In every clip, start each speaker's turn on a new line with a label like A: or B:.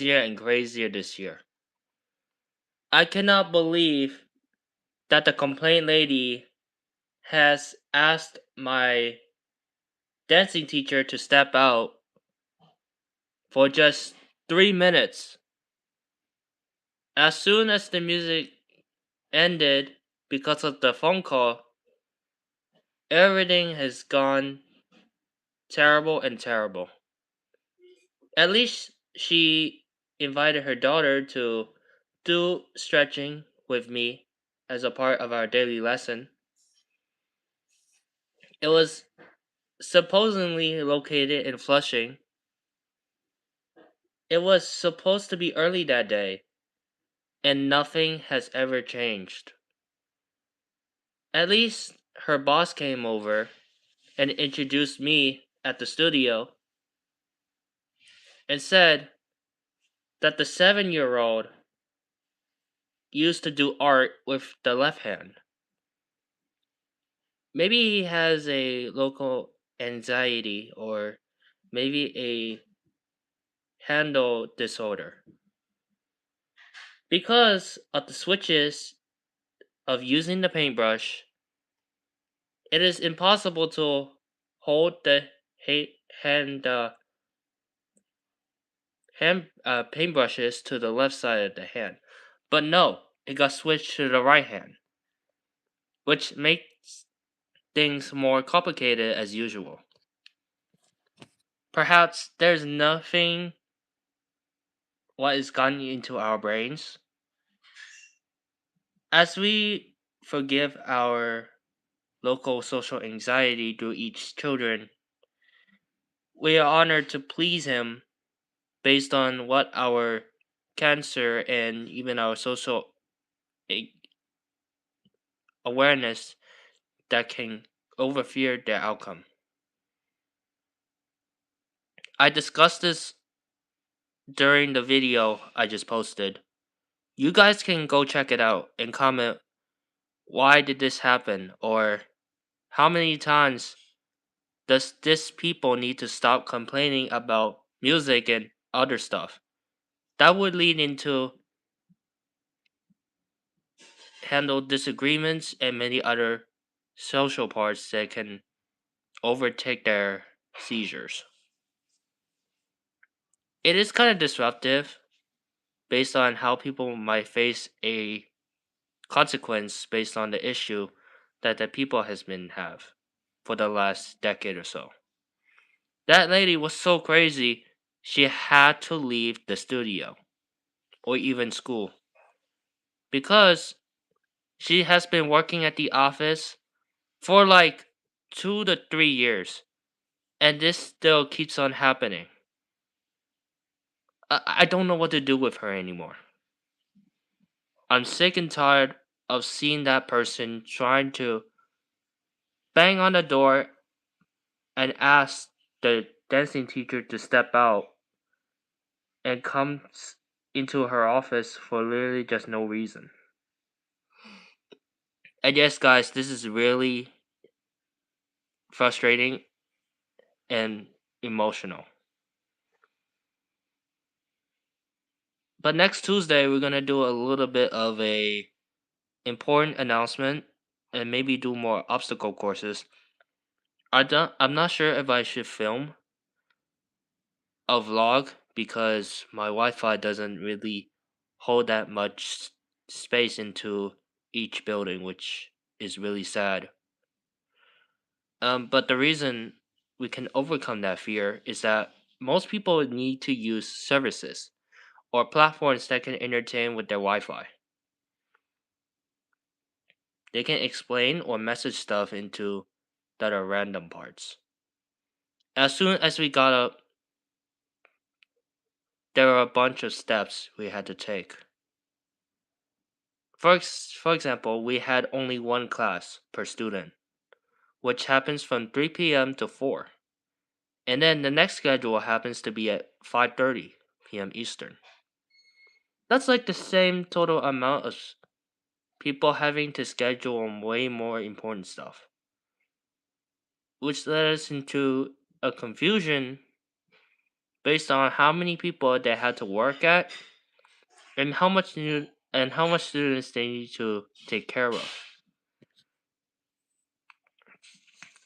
A: crazier and crazier this year. I cannot believe that the complaint lady has asked my dancing teacher to step out for just 3 minutes. As soon as the music ended because of the phone call, everything has gone terrible and terrible. At least she invited her daughter to do stretching with me as a part of our daily lesson. It was supposedly located in Flushing. It was supposed to be early that day, and nothing has ever changed. At least her boss came over and introduced me at the studio and said that the 7-year old used to do art with the left hand. Maybe he has a local anxiety or maybe a handle disorder. Because of the switches of using the paintbrush, it is impossible to hold the hand paintbrushes to the left side of the hand. But no, it got switched to the right hand, which makes things more complicated as usual. Perhaps there's nothing what is gotten into our brains. As we forgive our local social anxiety through each children, we are honored to please him based on what our cancer and even our social a- awareness that can overfear their outcome. I discussed this during the video I just posted. You guys can go check it out and comment why did this happen or how many times does this people need to stop complaining about music and other stuff. That would lead into handle disagreements and many other social parts that can overtake their seizures. It is kind of disruptive based on how people might face a consequence based on the issue that the people has been have for the last decade or so. That lady was so crazy she had to leave the studio or even school because she has been working at the office for like 2 to 3 years and this still keeps on happening. I don't know what to do with her anymore. I'm sick and tired of seeing that person trying to bang on the door and ask the dancing teacher to step out and comes into her office for literally just no reason. And yes, guys, this is really frustrating and emotional. But next Tuesday, we're gonna do a little bit of a important announcement and maybe do more obstacle courses. I'm not sure if I should film a vlog because my Wi-Fi doesn't really hold that much space into each building, which is really sad. But the reason we can overcome that fear is that most people need to use services or platforms that can entertain with their Wi-Fi. They can explain or message stuff into that are random parts. As soon as we got up, there were a bunch of steps we had to take. For example, we had only one class per student, which happens from 3 p.m. to 4. And then the next schedule happens to be at 5:30 p.m. Eastern. That's like the same total amount of people having to schedule on way more important stuff, which led us into a confusion based on how many people they had to work at and how much students they need to take care of.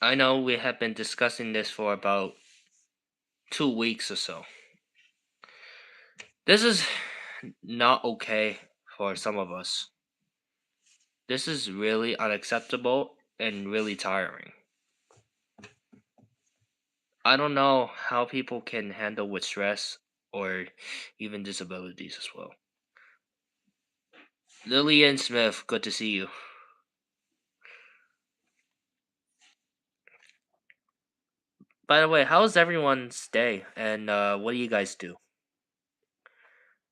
A: I know we have been discussing this for about 2 weeks or so. This is not okay for some of us. This is really unacceptable and really tiring. I don't know how people can handle with stress or even disabilities as well. Lillian Smith, good to see you. By the way, how's everyone's day and what do you guys do?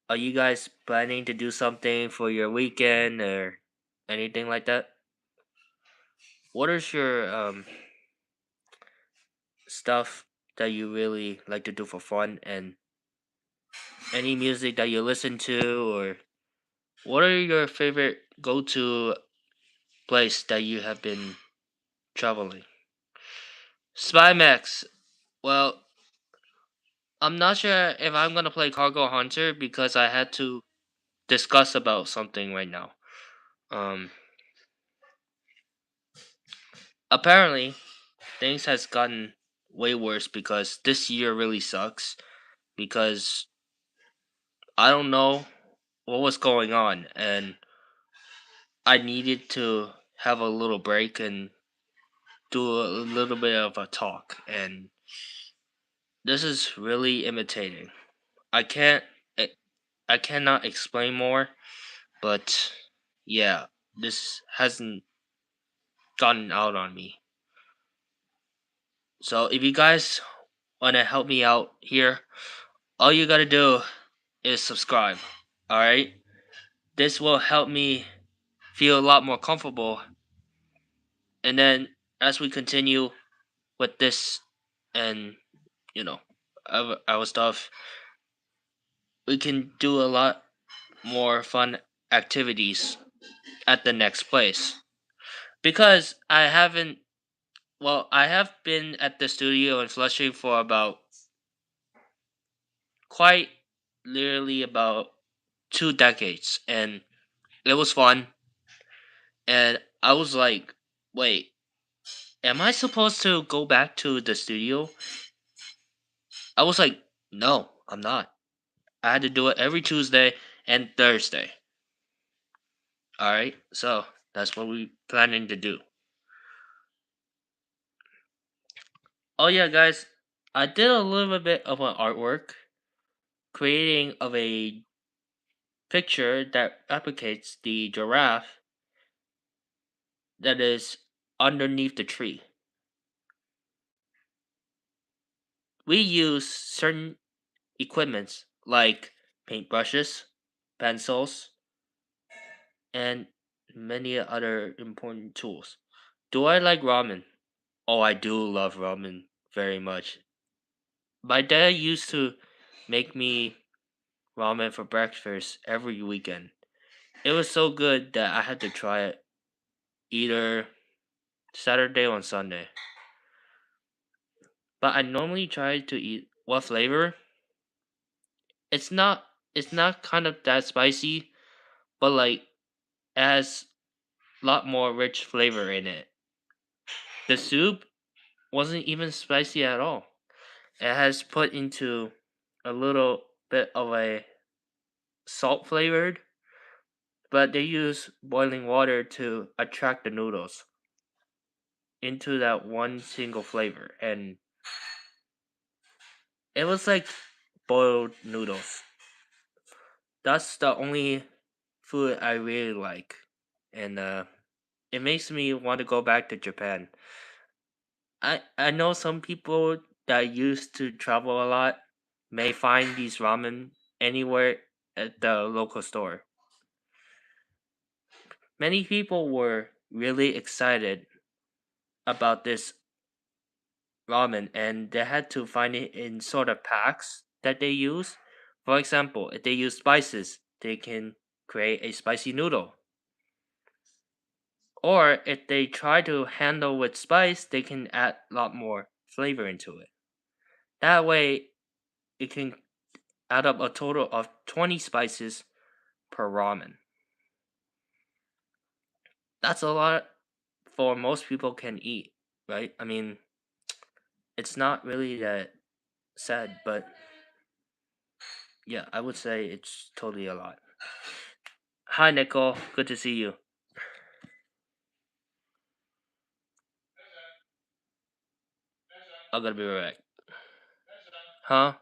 A: Are you guys planning to do something for your weekend or anything like that? What is your stuff that you really like to do for fun and any music that you listen to or what are your favorite go-to place that you have been traveling? Spymax. Well, I'm not sure if I'm gonna play Cargo Hunter because I had to discuss about something right now. Um, apparently things has gotten way worse because this year really sucks because I don't know what was going on and I needed to have a little break and do a little bit of a talk and this is really imitating. I can't I I cannot explain more, but yeah, this hasn't gotten out on me. So if you guys want to help me out here, all you got to do is subscribe. All right? This will help me feel a lot more comfortable and then as we continue with this and you know our stuff, we can do a lot more fun activities at the next place because I have been at the studio in Flushing for about quite literally about 2 decades and it was fun and I was like, wait, am I supposed to go back to the studio? I was like, no, I'm not. I had to do it every Tuesday and Thursday. Alright, so that's what we planning to do. Oh yeah, guys, I did a little bit of an artwork creating of a picture that replicates the giraffe that is underneath the tree. We use certain equipments like paintbrushes, pencils, and many other important tools. Do I like ramen? Oh, I do love ramen very much. My dad used to make me ramen for breakfast every weekend. It was so good that I had to try it either Saturday or Sunday. But I normally try to eat what flavor? It's not it's not kind of that spicy, but like it has a lot more rich flavor in it. The soup wasn't even spicy at all. It has put into a little bit of a salt flavored, but they use boiling water to attract the noodles into that one single flavor and it was like boiled noodles. That's the only food I really like and it makes me want to go back to Japan. I know some people that used to travel a lot may find these ramen anywhere at the local store. Many people were really excited about this ramen and they had to find it in sort of packs that they use. For example, if they use spices, they can create a spicy noodle. Or if they try to handle with spice, they can add a lot more flavor into it. That way, it can add up a total of 20 spices per ramen. That's a lot for most people can eat, right? I mean, it's not really that sad, but yeah, I would say it's totally a lot. Hi, Nicole. Good to see you. I'm gonna be right back. Huh?